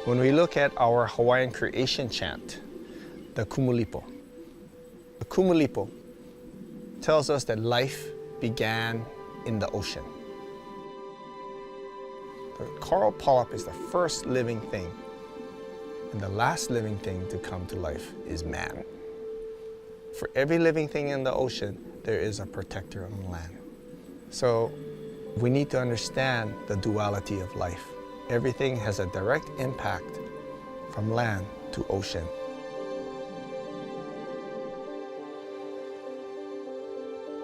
When we look at our Hawaiian creation chant, the kumulipo tells us that life began in the ocean. The coral polyp is the first living thing, and the last living thing to come to life is man. For every living thing in the ocean, there is a protector on the land. So we need to understand the duality of life. Everything has a direct impact from land to ocean.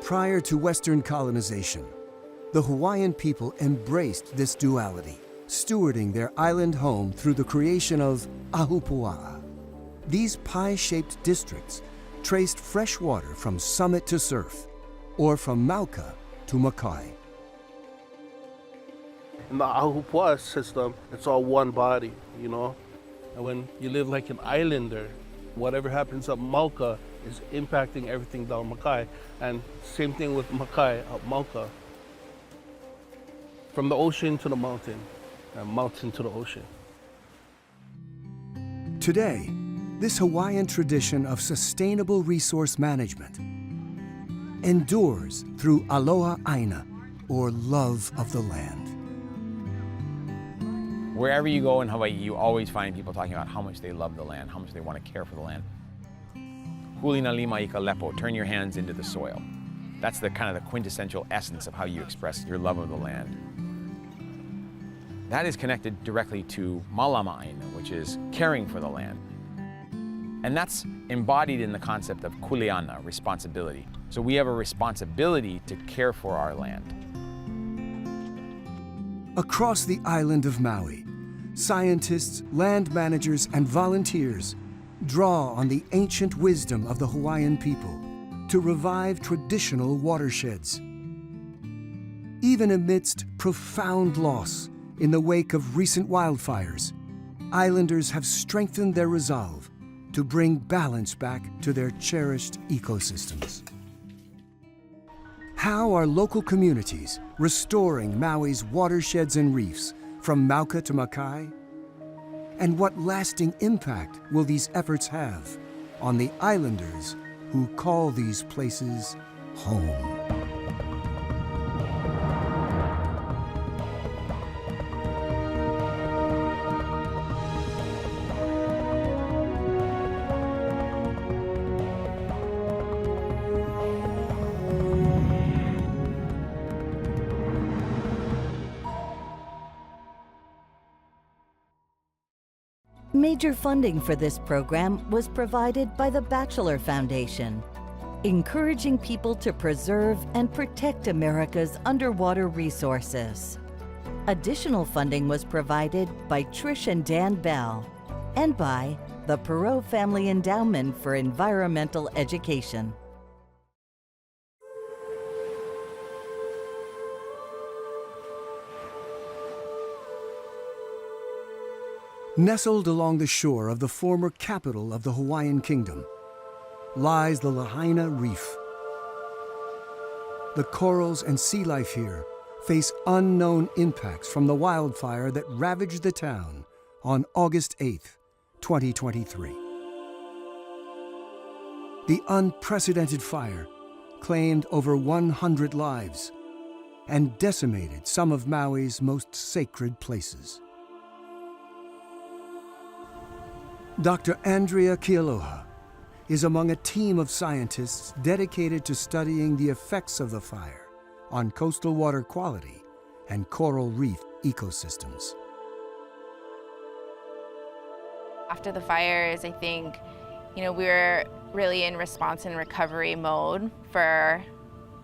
Prior to Western colonization, the Hawaiian people embraced this duality, stewarding their island home through the creation of ahupua'a. These pie-shaped districts traced fresh water from summit to surf, or from mauka to makai. In the ahupua'a system, it's all one body, you know? And when you live like an islander, whatever happens up mauka is impacting everything down makai. And same thing with makai up mauka. From the ocean to the mountain, and mountain to the ocean. Today, this Hawaiian tradition of sustainable resource management endures through aloha aina, or love of the land. Wherever you go in Hawaii, you always find people talking about how much they love the land, how much they want to care for the land. Huli na lima ika lepo, turn your hands into the soil. That's the kind of the quintessential essence of how you express your love of the land. That is connected directly to malama aina, which is caring for the land. And that's embodied in the concept of kuleana, responsibility. So we have a responsibility to care for our land. Across the island of Maui, scientists, land managers, and volunteers draw on the ancient wisdom of the Hawaiian people to revive traditional watersheds. Even amidst profound loss in the wake of recent wildfires, islanders have strengthened their resolve to bring balance back to their cherished ecosystems. How are local communities restoring Maui's watersheds and reefs from mauka to makai? And what lasting impact will these efforts have on the islanders who call these places home? Major funding for this program was provided by the Batchelor Foundation, encouraging people to preserve and protect America's underwater resources. Additional funding was provided by Trish and Dan Bell and by the Perot Family Endowment for Environmental Education. Nestled along the shore of the former capital of the Hawaiian Kingdom lies the Lahaina Reef. The corals and sea life here face unknown impacts from the wildfire that ravaged the town on August 8, 2023. The unprecedented fire claimed over 100 lives and decimated some of Maui's most sacred places. Dr. Andrea Kealoha is among a team of scientists dedicated to studying the effects of the fire on coastal water quality and coral reef ecosystems. After the fires, I think, we were really in response and recovery mode for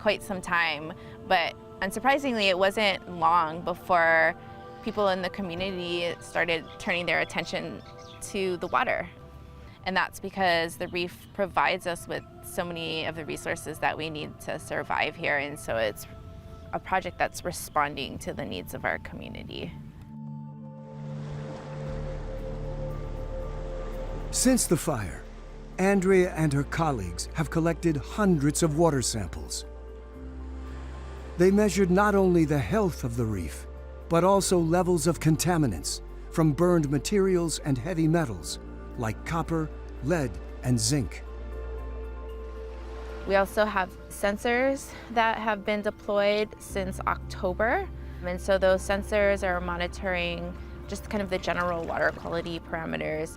quite some time, but unsurprisingly, it wasn't long before people in the community started turning their attention to the water. And that's because the reef provides us with so many of the resources that we need to survive here. And so it's a project that's responding to the needs of our community. Since the fire, Andrea and her colleagues have collected hundreds of water samples. They measured not only the health of the reef, but also levels of contaminants from burned materials and heavy metals like copper, lead, and zinc. We also have sensors that have been deployed since October. And so those sensors are monitoring just kind of the general water quality parameters.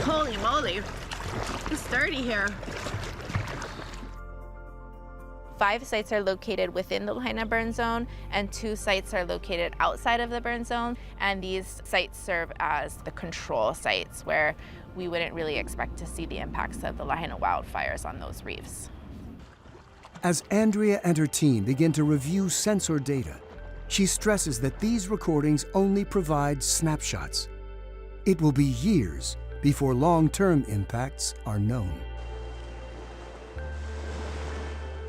Holy moly, it's dirty here. 5 sites are located within the Lahaina burn zone, and 2 sites are located outside of the burn zone. And these sites serve as the control sites where we wouldn't really expect to see the impacts of the Lahaina wildfires on those reefs. As Andrea and her team begin to review sensor data, she stresses that these recordings only provide snapshots. It will be years before long-term impacts are known.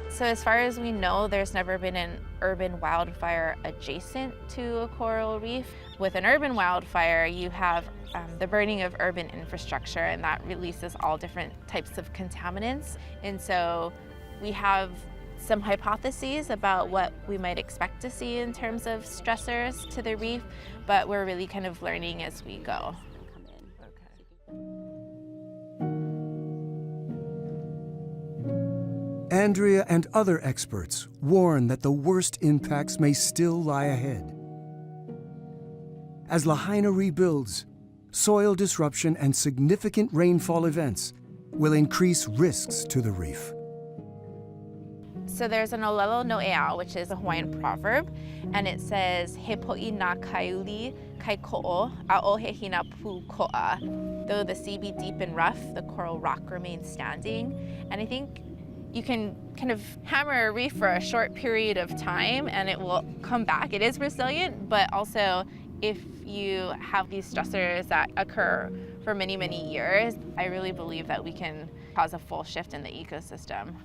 So as far as we know, there's never been an urban wildfire adjacent to a coral reef. With an urban wildfire, you have the burning of urban infrastructure, and that releases all different types of contaminants. And so we have some hypotheses about what we might expect to see in terms of stressors to the reef, but we're really kind of learning as we go. Andrea and other experts warn that the worst impacts may still lie ahead. As Lahaina rebuilds, soil disruption and significant rainfall events will increase risks to the reef. So there's an olelo no ea, which is a Hawaiian proverb, and it says, he po'i na kaiuli kai ko'o a'o he hina pu ko'a. Though the sea be deep and rough, the coral rock remains standing. And I think you can kind of hammer a reef for a short period of time and it will come back. It is resilient, but also if you have these stressors that occur for many, many years, I really believe that we can cause a full shift in the ecosystem.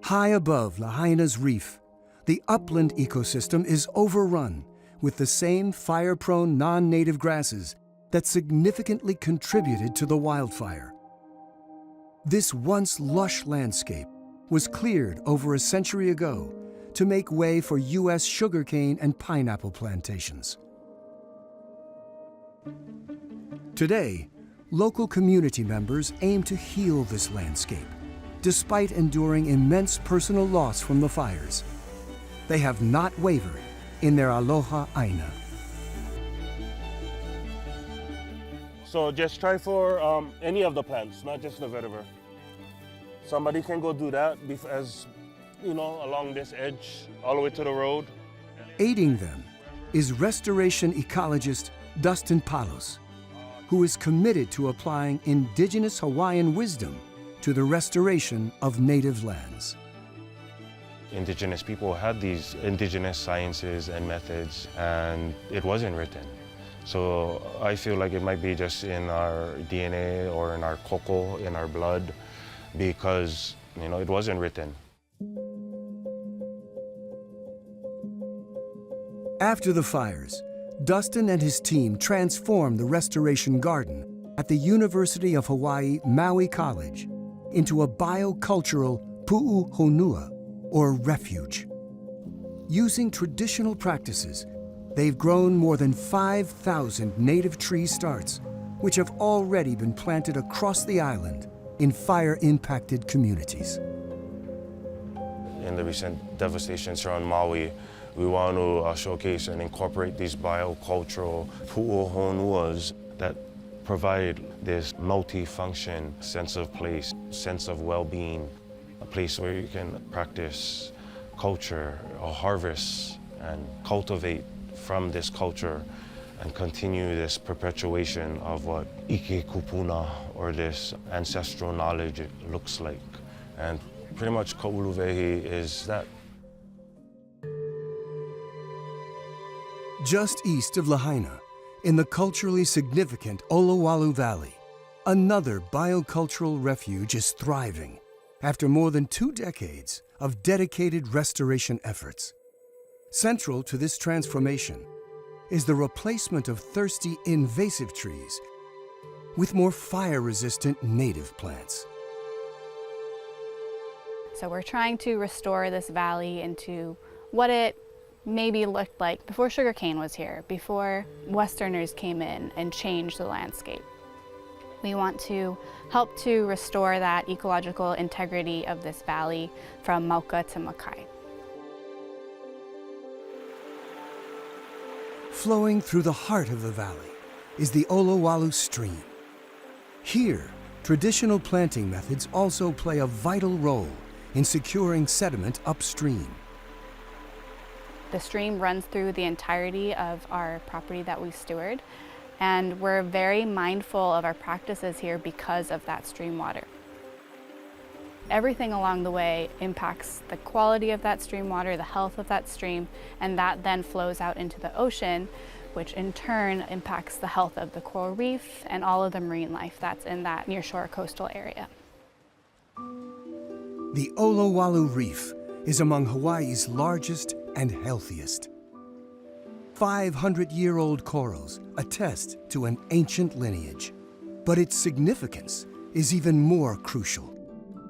High above Lahaina's reef, the upland ecosystem is overrun with the same fire-prone non-native grasses that significantly contributed to the wildfire. This once lush landscape was cleared over a century ago to make way for U.S. sugarcane and pineapple plantations. Today, local community members aim to heal this landscape, despite enduring immense personal loss from the fires. They have not wavered in their aloha aina. So just try for any of the plants, not just the vetiver. Somebody can go do that as, along this edge, all the way to the road. Aiding them is restoration ecologist Dustin Palos, who is committed to applying indigenous Hawaiian wisdom to the restoration of native lands. Indigenous people had these indigenous sciences and methods, and it wasn't written. So I feel like it might be just in our DNA or in our koko, in our blood, because, it wasn't written. After the fires, Dustin and his team transformed the restoration garden at the University of Hawaii Maui College into a biocultural pu'uhonua, or refuge. Using traditional practices, they've grown more than 5,000 native tree starts, which have already been planted across the island in fire-impacted communities. In the recent devastations around Maui, we want to showcase and incorporate these biocultural pu'uhonuas that provide this multi-function sense of place, sense of well-being, a place where you can practice culture or harvest and cultivate from this culture and continue this perpetuation of what ike kupuna, or this ancestral knowledge, looks like. And pretty much Ko'uluwehi is that. Just east of Lahaina, in the culturally significant Olowalu Valley, another biocultural refuge is thriving after more than 2 decades of dedicated restoration efforts. Central to this transformation is the replacement of thirsty invasive trees with more fire-resistant native plants. So we're trying to restore this valley into what it maybe looked like before sugarcane was here, before Westerners came in and changed the landscape. We want to help to restore that ecological integrity of this valley from mauka to makai. Flowing through the heart of the valley is the Olowalu stream. Here, traditional planting methods also play a vital role in securing sediment upstream. The stream runs through the entirety of our property that we steward, and we're very mindful of our practices here because of that stream water. Everything along the way impacts the quality of that stream water, the health of that stream, and that then flows out into the ocean, which in turn impacts the health of the coral reef and all of the marine life that's in that nearshore coastal area. The Olowalu Reef is among Hawaii's largest and healthiest. 500-year-old corals attest to an ancient lineage, but its significance is even more crucial.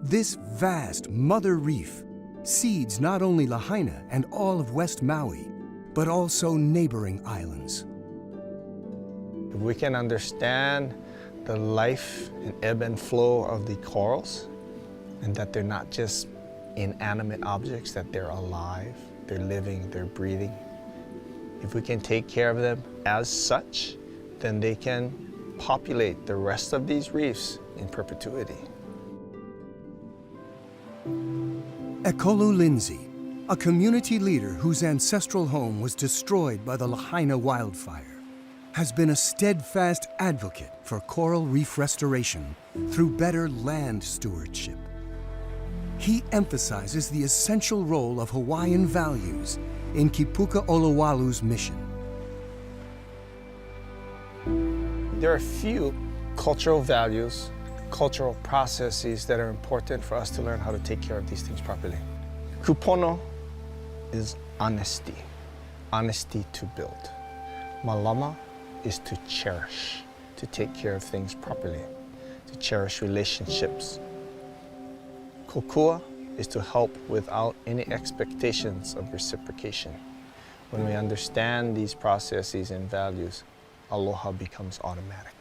This vast mother reef seeds not only Lahaina and all of West Maui, but also neighboring islands. If we can understand the life and ebb and flow of the corals, and that they're not just inanimate objects, that they're alive, they're living, they're breathing. If we can take care of them as such, then they can populate the rest of these reefs in perpetuity. Ekolu Lindsay, a community leader whose ancestral home was destroyed by the Lahaina wildfire, has been a steadfast advocate for coral reef restoration through better land stewardship. He emphasizes the essential role of Hawaiian values in Kipuka Olowalu's mission. There are a few cultural values, cultural processes that are important for us to learn how to take care of these things properly. Kupono is honesty, honesty to build. Malama is to cherish, to take care of things properly, to cherish relationships. Kokua is to help without any expectations of reciprocation. When we understand these processes and values, aloha becomes automatic.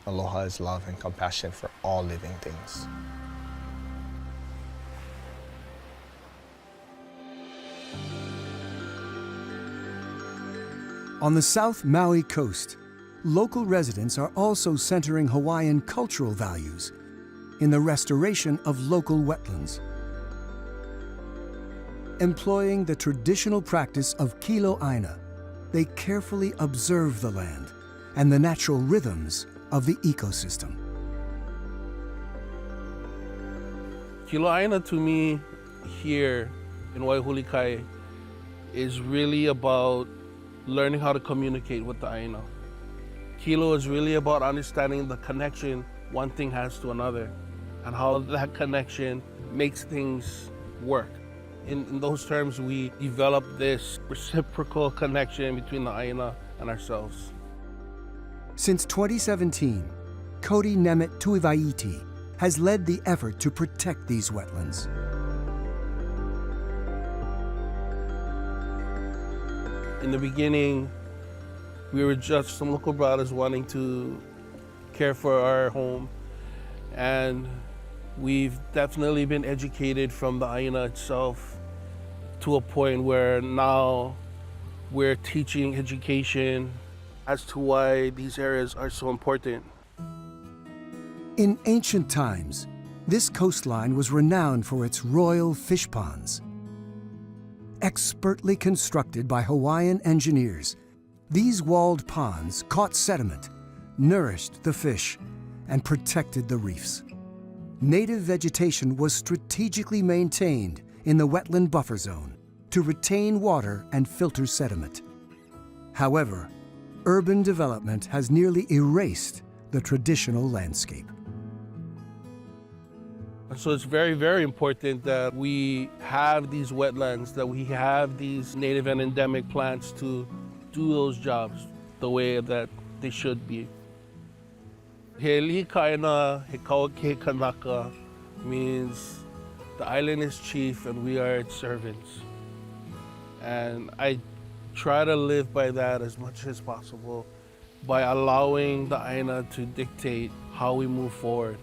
Aloha is love and compassion for all living things. On the South Maui coast, local residents are also centering Hawaiian cultural values in the restoration of local wetlands. Employing the traditional practice of kilo aina, they carefully observe the land and the natural rhythms of the ecosystem. Kilo aina to me here in Waihulikai is really about learning how to communicate with the aina. Kilo is really about understanding the connection one thing has to another and how that connection makes things work. In those terms, we develop this reciprocal connection between the aina and ourselves. Since 2017, Cody Nemet Tuivaiti has led the effort to protect these wetlands. In the beginning, we were just some local brothers wanting to care for our home, and we've definitely been educated from the aina itself to a point where now we're teaching education as to why these areas are so important. In ancient times, this coastline was renowned for its royal fish ponds. Expertly constructed by Hawaiian engineers, these walled ponds caught sediment, nourished the fish, and protected the reefs. Native vegetation was strategically maintained in the wetland buffer zone to retain water and filter sediment. However, urban development has nearly erased the traditional landscape. So it's very, very important that we have these wetlands, that we have these native and endemic plants to do those jobs the way that they should be. He lihikaina he kauake kanaka means The island is chief and we are its servants. And I try to live by that as much as possible by allowing the Aina to dictate how we move forward.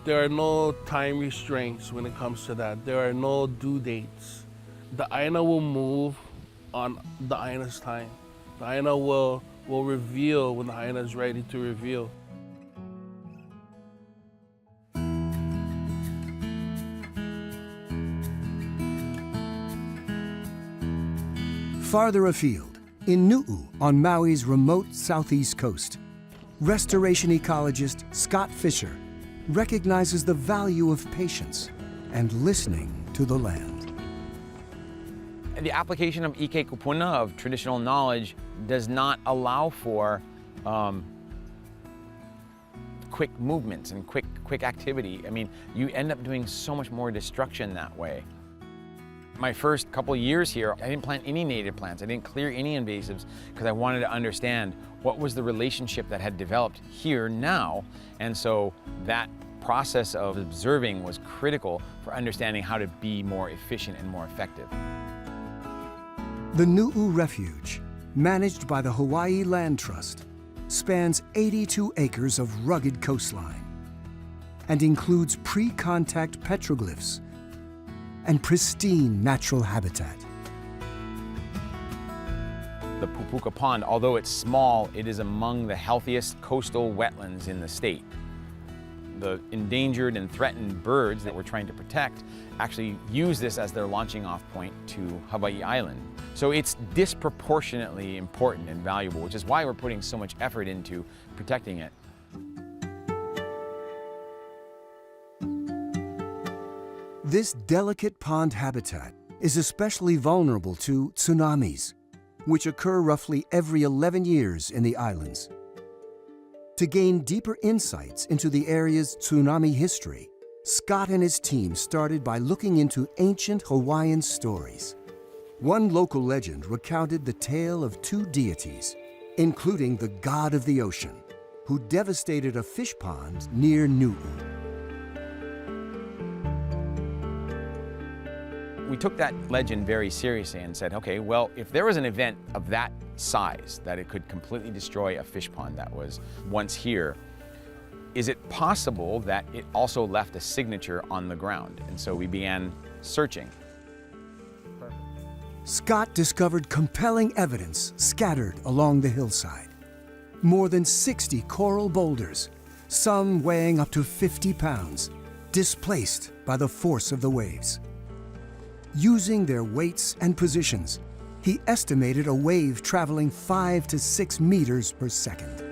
There are no time restraints when it comes to that. There are no due dates. The Aina will move on the Aina's time. The Aina will reveal when the Aina is ready to reveal. Farther afield, in Nu'u on Maui's remote southeast coast, restoration ecologist Scott Fisher recognizes the value of patience and listening to the land. The application of ike kupuna, of traditional knowledge, does not allow for quick movements and quick activity. I mean, you end up doing so much more destruction that way. My first couple years here, I didn't plant any native plants. I didn't clear any invasives because I wanted to understand what was the relationship that had developed here now. And so that process of observing was critical for understanding how to be more efficient and more effective. The Nu'u Refuge, managed by the Hawaii Land Trust, spans 82 acres of rugged coastline and includes pre-contact petroglyphs and pristine natural habitat. The Pupuka Pond, although it's small, it is among the healthiest coastal wetlands in the state. The endangered and threatened birds that we're trying to protect actually use this as their launching off point to Hawaii Island. So it's disproportionately important and valuable, which is why we're putting so much effort into protecting it. This delicate pond habitat is especially vulnerable to tsunamis, which occur roughly every 11 years in the islands. To gain deeper insights into the area's tsunami history, Scott and his team started by looking into ancient Hawaiian stories. One local legend recounted the tale of two deities, including the god of the ocean, who devastated a fish pond near Nu'u. We took that legend very seriously and said, okay, well, if there was an event of that size, that it could completely destroy a fish pond that was once here, is it possible that it also left a signature on the ground? And so we began searching. Scott discovered compelling evidence scattered along the hillside. More than 60 coral boulders, some weighing up to 50 pounds, displaced by the force of the waves. Using their weights and positions, he estimated a wave traveling 5 to 6 meters per second.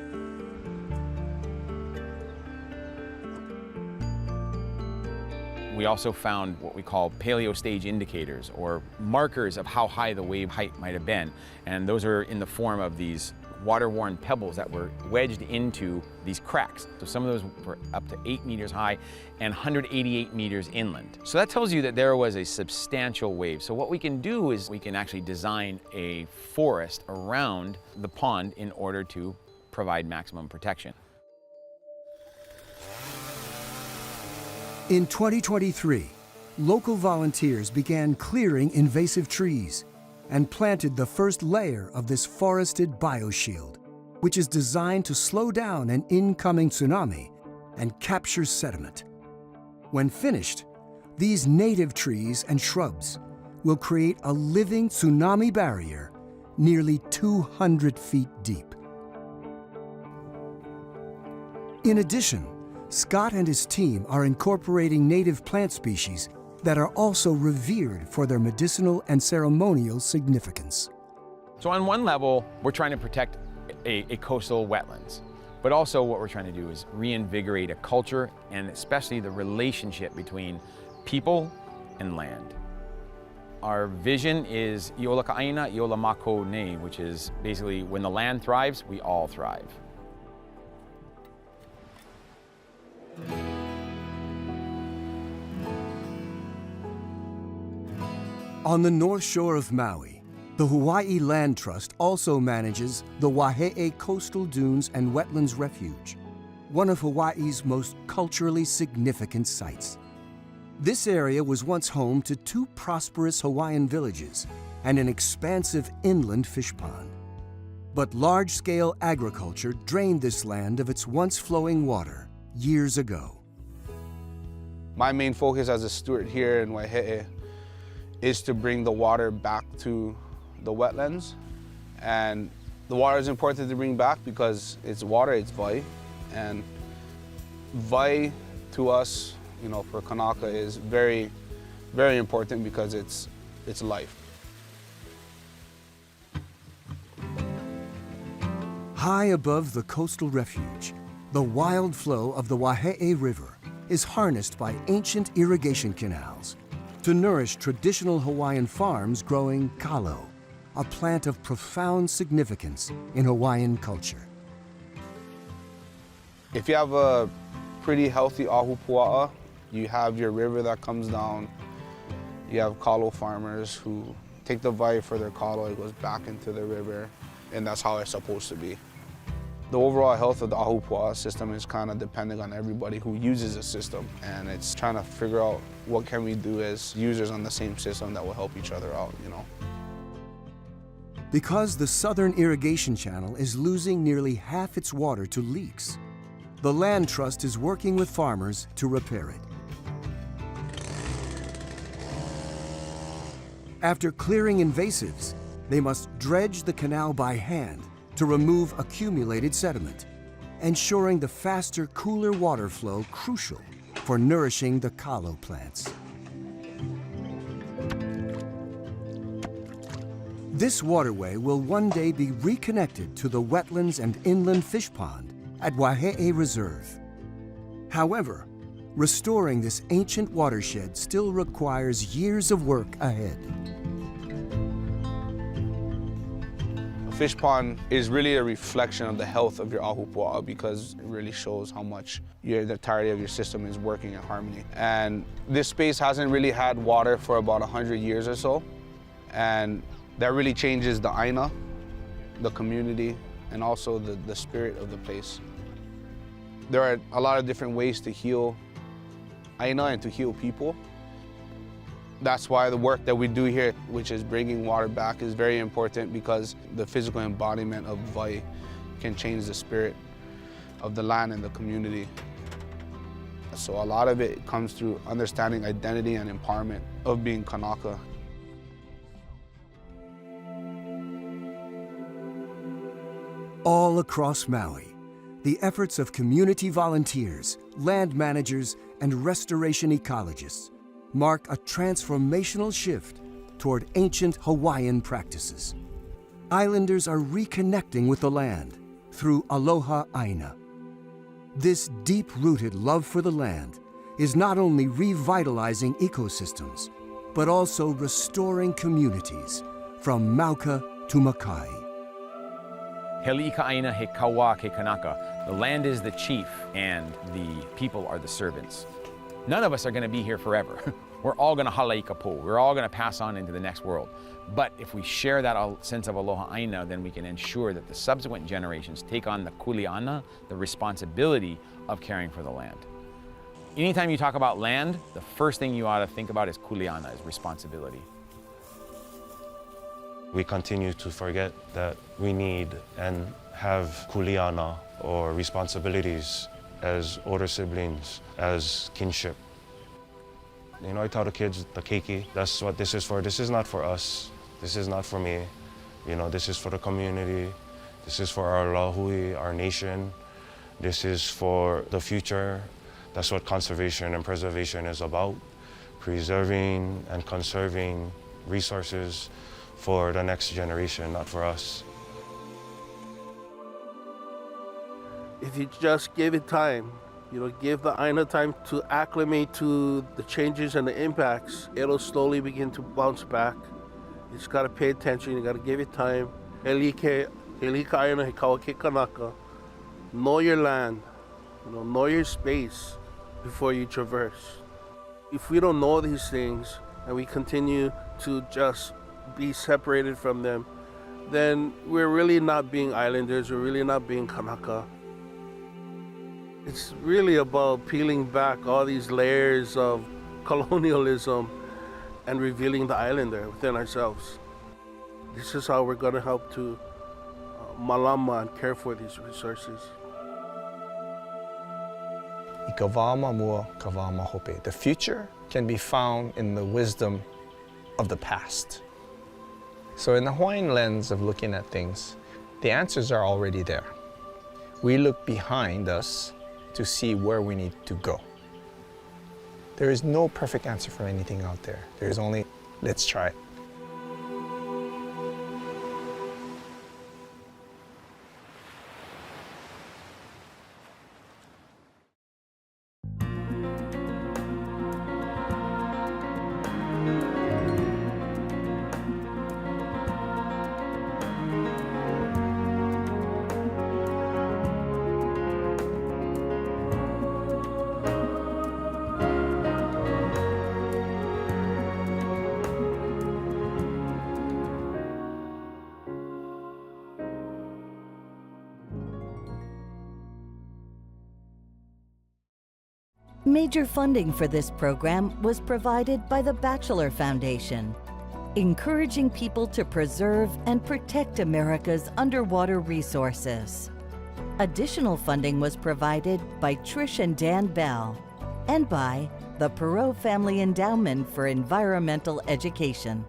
We also found what we call paleo stage indicators, or markers of how high the wave height might have been. And those are in the form of these water-worn pebbles that were wedged into these cracks. So some of those were up to 8 meters high and 188 meters inland. So that tells you that there was a substantial wave. So what we can do is we can actually design a forest around the pond in order to provide maximum protection. In 2023, local volunteers began clearing invasive trees and planted the first layer of this forested bioshield, which is designed to slow down an incoming tsunami and capture sediment. When finished, these native trees and shrubs will create a living tsunami barrier nearly 200 feet deep. In addition, Scott and his team are incorporating native plant species that are also revered for their medicinal and ceremonial significance. So on one level, we're trying to protect a coastal wetlands, but also what we're trying to do is reinvigorate a culture and especially the relationship between people and land. Our vision is Iola Ka'aina, Iola Mako Ne, which is basically when the land thrives, we all thrive. On the north shore of Maui, the Hawaii Land Trust also manages the Wahe'e Coastal Dunes and Wetlands Refuge, one of Hawaii's most culturally significant sites. This area was once home to 2 prosperous Hawaiian villages and an expansive inland fish pond. But large-scale agriculture drained this land of its once flowing water years ago. My main focus as a steward here in Waihe'e is to bring the water back to the wetlands. And the water is important to bring back because it's water, it's vai. And vai to us, you know, for Kanaka is very, very important because it's life. High above the coastal refuge, the wild flow of the Waihe'e River is harnessed by ancient irrigation canals to nourish traditional Hawaiian farms growing kalo, a plant of profound significance in Hawaiian culture. If you have a pretty healthy ahupua'a, you have your river that comes down, you have kalo farmers who take the vai for their kalo, it goes back into the river, and that's how it's supposed to be. The overall health of the ahupua'a system is kind of dependent on everybody who uses the system, and it's trying to figure out what can we do as users on the same system that will help each other out, you know. Because the southern irrigation channel is losing nearly half its water to leaks, the Land Trust is working with farmers to repair it. After clearing invasives, they must dredge the canal by hand to remove accumulated sediment, ensuring the faster, cooler water flow crucial for nourishing the kalo plants. This waterway will one day be reconnected to the wetlands and inland fish pond at Waihe'e Reserve. However, restoring this ancient watershed still requires years of work ahead. A fish pond is really a reflection of the health of your ahupua'a because it really shows how much the entirety of your system is working in harmony. And this space hasn't really had water for about 100 years or so. And that really changes the aina, the community, and also the spirit of the place. There are a lot of different ways to heal aina and to heal people. That's why the work that we do here, which is bringing water back, is very important because the physical embodiment of vai can change the spirit of the land and the community. So a lot of it comes through understanding identity and empowerment of being Kanaka. All across Maui, the efforts of community volunteers, land managers, and restoration ecologists mark a transformational shift toward ancient Hawaiian practices. Islanders are reconnecting with the land through aloha aina. This deep-rooted love for the land is not only revitalizing ecosystems, but also restoring communities from mauka to makai. Heli ka aina he kawa ke kanaka. The land is the chief and the people are the servants. None of us are going to be here forever. We're all going to halai ka po. We're all going to pass on into the next world. But if we share that sense of aloha aina, then we can ensure that the subsequent generations take on the kuleana, the responsibility of caring for the land. Anytime you talk about land, the first thing you ought to think about is kuleana, is responsibility. We continue to forget that we need and have kuleana, or responsibilities, as older siblings, as kinship. You know, I tell the kids, the keiki, that's what this is for. This is not for us. This is not for me. You know, this is for the community. This is for our lahui, our nation. This is for the future. That's what conservation and preservation is about. Preserving and conserving resources for the next generation, not for us. If you just give it time, you know, give the aina time to acclimate to the changes and the impacts, it'll slowly begin to bounce back. You just gotta pay attention, you gotta give it time. Heli ka aina he kawa ke kanaka. Know your land, you know your space before you traverse. If we don't know these things and we continue to just be separated from them, then we're really not being islanders, we're really not being Kanaka. It's really about peeling back all these layers of colonialism and revealing the islander within ourselves. This is how we're going to help to malama and care for these resources. I ka wā mamua, ka wā mahope. The future can be found in the wisdom of the past. So in the Hawaiian lens of looking at things, the answers are already there. We look behind us to see where we need to go. There is no perfect answer for anything out there. There is only, let's try it. Major funding for this program was provided by the Batchelor Foundation, encouraging people to preserve and protect America's underwater resources. Additional funding was provided by Trish and Dan Bell and by the Perot Family Endowment for Environmental Education.